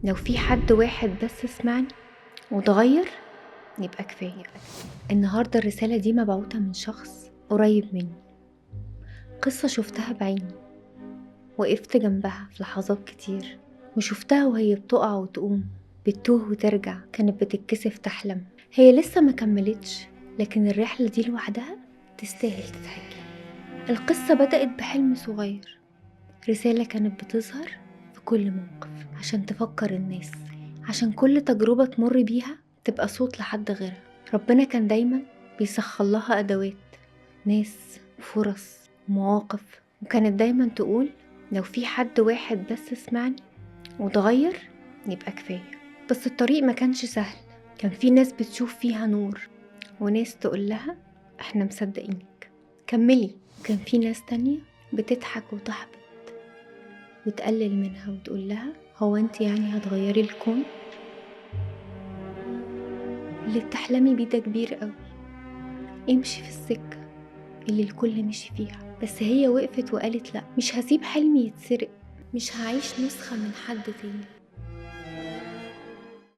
لو في حد واحد بس سمعني وتغير يبقى كفاية. النهاردة الرسالة دي مبعوثة من شخص قريب مني، قصة شفتها بعيني، وقفت جنبها في لحظات كتير، وشفتها وهي بتقع وتقوم، بتتوه وترجع، كانت بتتكسف تحلم. هي لسه ما كملتش، لكن الرحلة دي لوحدها تستاهل تتحكي. القصة بدأت بحلم صغير، رسالة كانت بتظهر في كل موقف عشان تفكر الناس، عشان كل تجربة تمر بيها تبقى صوت لحد غيرها. ربنا كان دايما بيسخر لها أدوات، ناس وفرص ومواقف، وكانت دايما تقول لو في حد واحد بس سمعني وتغير يبقى كفاية. بس الطريق ما كانش سهل، كان في ناس بتشوف فيها نور، وناس تقول لها احنا مصدقينك كملي. كان في ناس تانية بتضحك وتحبط وتقلل منها وتقول لها هو انت يعني هتغيري الكون؟ اللي بتحلمي بيه ده كبير قوي، امشي في السكة اللي الكل مشي فيها. بس هي وقفت وقالت لا، مش هسيب حلمي يتسرق، مش هعيش نسخة من حد تاني.